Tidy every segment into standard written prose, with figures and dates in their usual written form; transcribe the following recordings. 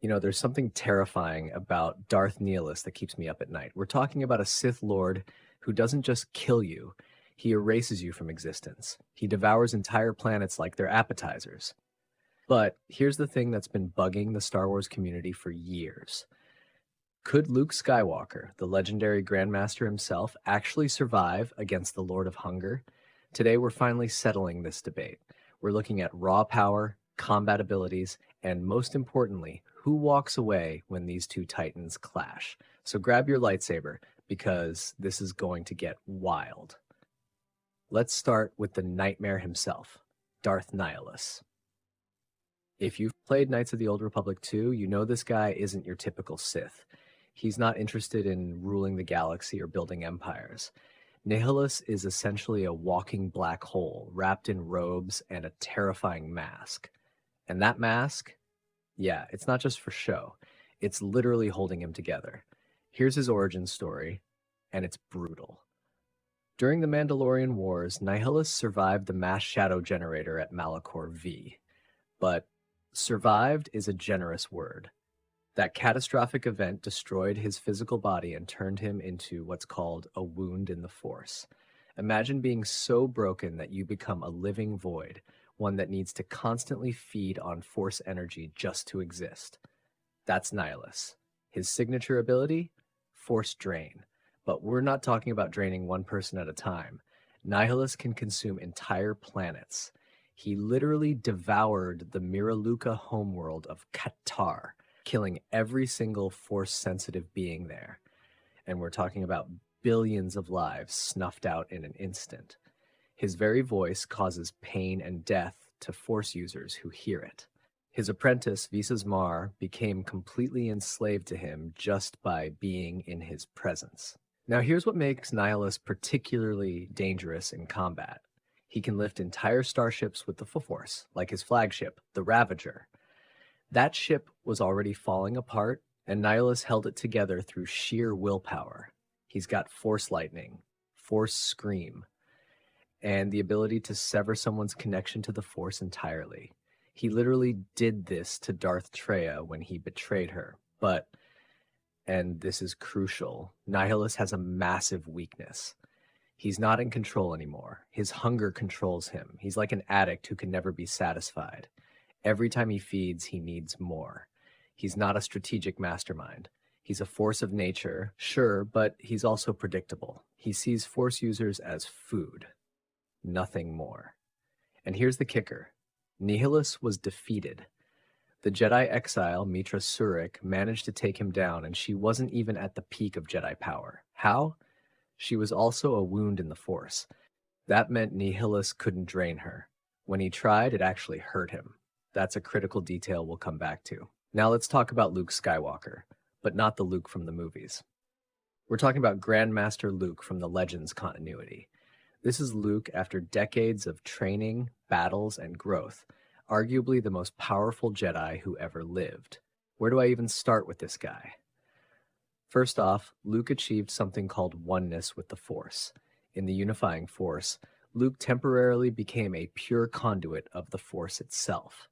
You know, there's something terrifying about Darth Nihilus that keeps me up at night. We're talking about a Sith Lord who doesn't just kill you, he erases you from existence. He devours entire planets like they're appetizers. But here's the thing that's been bugging the Star Wars community for years. Could Luke Skywalker, the legendary Grandmaster himself, actually survive against the Lord of Hunger? Today, we're finally settling this debate. We're looking at raw power, combat abilities, and most importantly, who walks away when these two titans clash. So grab your lightsaber because this is going to get wild. Let's start with the nightmare himself, Darth Nihilus. If you've played Knights of the Old Republic 2, you know this guy isn't your typical Sith. He's not interested in ruling the galaxy or building empires. Nihilus is essentially a walking black hole, wrapped in robes and a terrifying mask. And that mask, yeah, it's not just for show. It's literally holding him together. Here's his origin story, and it's brutal. During the Mandalorian Wars, Nihilus survived the mass shadow generator at Malachor V. But survived is a generous word. That catastrophic event destroyed his physical body and turned him into what's called a wound in the Force. Imagine being so broken that you become a living void, one that needs to constantly feed on Force energy just to exist. That's Nihilus. His signature ability? Force Drain. But we're not talking about draining one person at a time. Nihilus can consume entire planets. He literally devoured the Miraluka homeworld of KOTOR, killing every single Force-sensitive being there. And we're talking about billions of lives snuffed out in an instant. His very voice causes pain and death to Force users who hear it. His apprentice, Visas Mar, became completely enslaved to him just by being in his presence. Now here's what makes Nihilus particularly dangerous in combat. He can lift entire starships with the Force, like his flagship, the Ravager. That ship was already falling apart, and Nihilus held it together through sheer willpower. He's got Force Lightning, Force Scream, and the ability to sever someone's connection to the Force entirely. He literally did this to Darth Traya when he betrayed her, but, and this is crucial, Nihilus has a massive weakness. He's not in control anymore. His hunger controls him. He's like an addict who can never be satisfied. Every time he feeds, he needs more. He's not a strategic mastermind. He's a force of nature, sure, but he's also predictable. He sees Force users as food, nothing more. And here's the kicker. Nihilus was defeated. The Jedi exile, Mitra Surik, managed to take him down, and she wasn't even at the peak of Jedi power. How? She was also a wound in the Force. That meant Nihilus couldn't drain her. When he tried, it actually hurt him. That's a critical detail we'll come back to. Now let's talk about Luke Skywalker, but not the Luke from the movies. We're talking about GrandMaster Luke from the Legends continuity. This is Luke after decades of training, battles, and growth, arguably the most powerful Jedi who ever lived. Where do I even start with this guy? First off, Luke achieved something called oneness with the Force. In the Unifying Force, Luke temporarily became a pure conduit of the Force itself.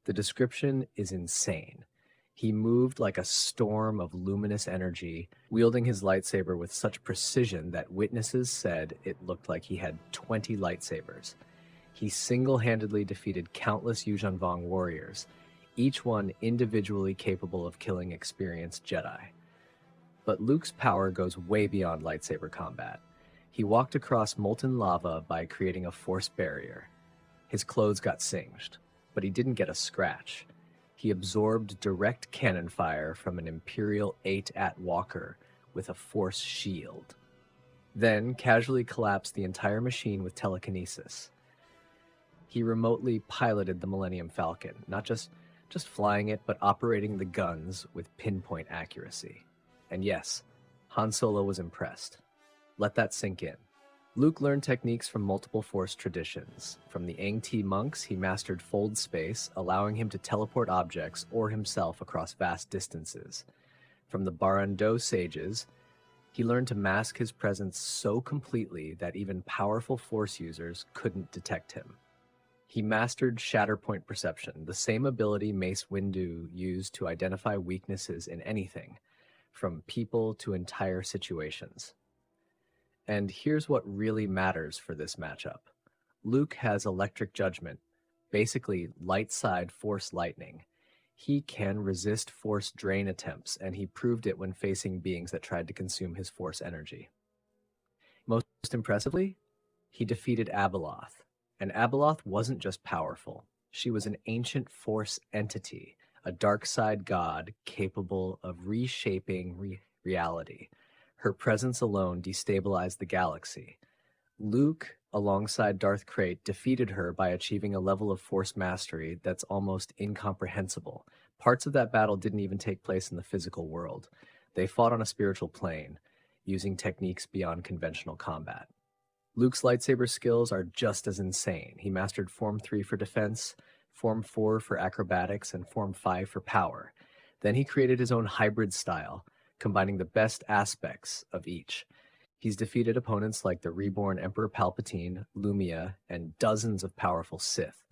The description is insane. He moved like a storm of luminous energy, wielding his lightsaber with such precision that witnesses said it looked like he had 20 lightsabers. He single-handedly defeated countless Yuuzhan Vong warriors, each one individually capable of killing experienced Jedi. But Luke's power goes way beyond lightsaber combat. He walked across molten lava by creating a Force barrier. His clothes got singed, but he didn't get a scratch. He absorbed direct cannon fire from an Imperial 8-at Walker with a Force shield. Then casually collapsed the entire machine with telekinesis. He remotely piloted the Millennium Falcon, not just flying it, but operating the guns with pinpoint accuracy. And yes, Han Solo was impressed. Let that sink in. Luke learned techniques from multiple Force traditions. From the Ang-Ti monks, he mastered fold space, allowing him to teleport objects or himself across vast distances. From the Barad-dû sages, he learned to mask his presence so completely that even powerful Force users couldn't detect him. He mastered Shatterpoint Perception, the same ability Mace Windu used to identify weaknesses in anything, from people to entire situations. And here's what really matters for this matchup. Luke has Electric Judgment, basically light side Force lightning. He can resist Force drain attempts, and he proved it when facing beings that tried to consume his Force energy. Most impressively, he defeated Abeloth. And Abeloth wasn't just powerful. She was an ancient Force entity, a dark side god capable of reshaping reality. Her presence alone destabilized the galaxy. Luke, alongside Darth Krayt, defeated her by achieving a level of Force mastery that's almost incomprehensible. Parts of that battle didn't even take place in the physical world. They fought on a spiritual plane, using techniques beyond conventional combat. Luke's lightsaber skills are just as insane. He mastered Form 3 for defense, Form 4 for acrobatics, and Form 5 for power. Then he created his own hybrid style, combining the best aspects of each. He's defeated opponents like the reborn Emperor Palpatine, Lumia, and dozens of powerful Sith.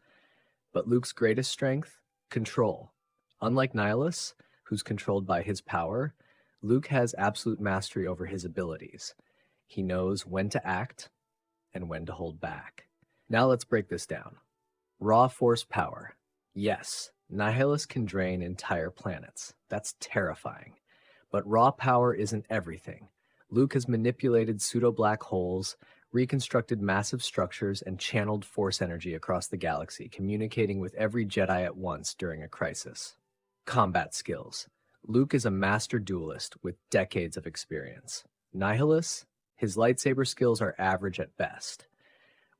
But Luke's greatest strength? Control. Unlike Nihilus, who's controlled by his power, Luke has absolute mastery over his abilities. He knows when to act and when to hold back. Now let's break this down. Raw Force power. Yes, Nihilus can drain entire planets. That's terrifying. But raw power isn't everything. Luke has manipulated pseudo-black holes, reconstructed massive structures, and channeled Force energy across the galaxy, communicating with every Jedi at once during a crisis. Combat skills. Luke is a master duelist with decades of experience. Nihilus? His lightsaber skills are average at best.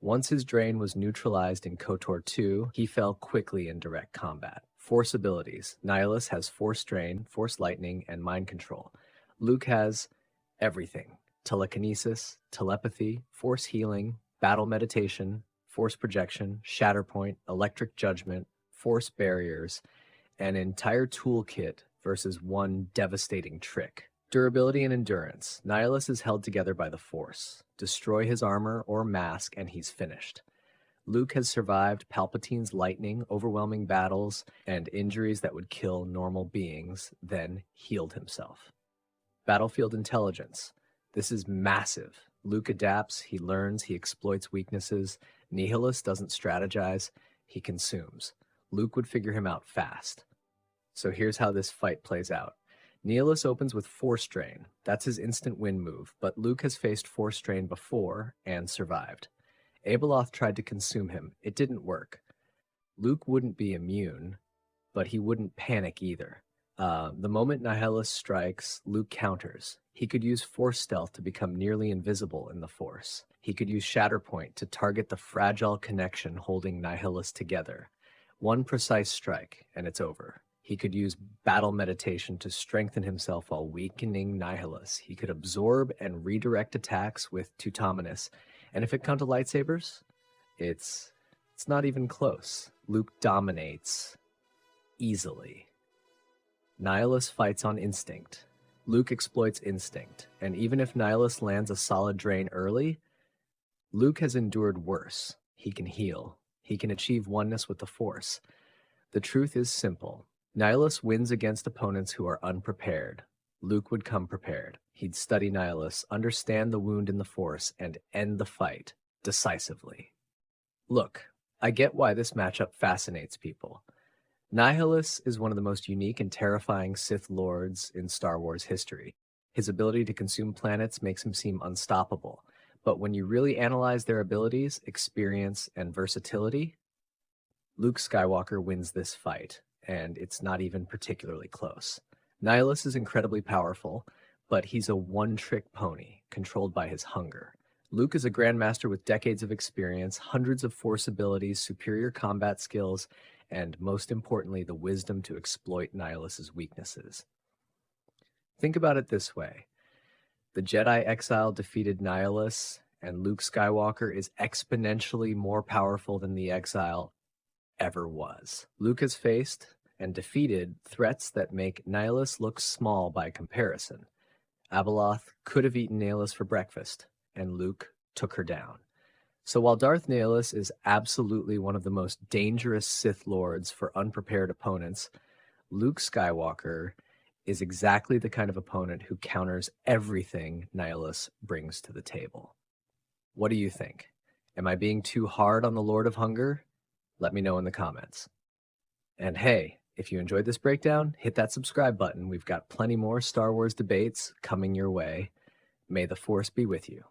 Once his drain was neutralized in KOTOR II, he fell quickly in direct combat. Force abilities. Nihilus has Force Drain, Force Lightning, and Mind Control. Luke has everything. Telekinesis, telepathy, Force Healing, Battle Meditation, Force Projection, Shatterpoint, Electric Judgment, Force Barriers, an entire toolkit versus one devastating trick. Durability and endurance. Nihilus is held together by the Force. Destroy his armor or mask and he's finished. Luke has survived Palpatine's lightning, overwhelming battles, and injuries that would kill normal beings, then healed himself. Battlefield intelligence. This is massive. Luke adapts, he learns, he exploits weaknesses. Nihilus doesn't strategize, he consumes. Luke would figure him out fast. So here's how this fight plays out. Nihilus opens with Force Drain. That's his instant win move, but Luke has faced Force Drain before and survived. Abeloth tried to consume him. It didn't work. Luke wouldn't be immune, but he wouldn't panic either. The moment Nihilus strikes, Luke counters. He could use Force Stealth to become nearly invisible in the Force. He could use Shatterpoint to target the fragile connection holding Nihilus together. One precise strike, and it's over. He could use Battle Meditation to strengthen himself while weakening Nihilus. He could absorb and redirect attacks with Teutomenes. And if it comes to lightsabers, it's not even close. Luke dominates easily. Nihilus fights on instinct. Luke exploits instinct. And even if Nihilus lands a solid drain early, Luke has endured worse. He can heal. He can achieve oneness with the Force. The truth is simple. Nihilus wins against opponents who are unprepared. Luke would come prepared. He'd study Nihilus, understand the wound in the Force, and end the fight decisively. Look, I get why this matchup fascinates people. Nihilus is one of the most unique and terrifying Sith Lords in Star Wars history. His ability to consume planets makes him seem unstoppable. But when you really analyze their abilities, experience, and versatility, Luke Skywalker wins this fight. And it's not even particularly close. Nihilus is incredibly powerful, but he's a one-trick pony, controlled by his hunger. Luke is a Grandmaster with decades of experience, hundreds of Force abilities, superior combat skills, and most importantly, the wisdom to exploit Nihilus's weaknesses. Think about it this way. The Jedi exile defeated Nihilus, and Luke Skywalker is exponentially more powerful than the exile ever was. Luke has faced and defeated threats that make Nihilus look small by comparison. Abeloth could have eaten Nihilus for breakfast, and Luke took her down. So while Darth Nihilus is absolutely one of the most dangerous Sith Lords for unprepared opponents, Luke Skywalker is exactly the kind of opponent who counters everything Nihilus brings to the table. What do you think? Am I being too hard on the Lord of Hunger? Let me know in the comments. And hey, if you enjoyed this breakdown, hit that subscribe button. We've got plenty more Star Wars debates coming your way. May the Force be with you.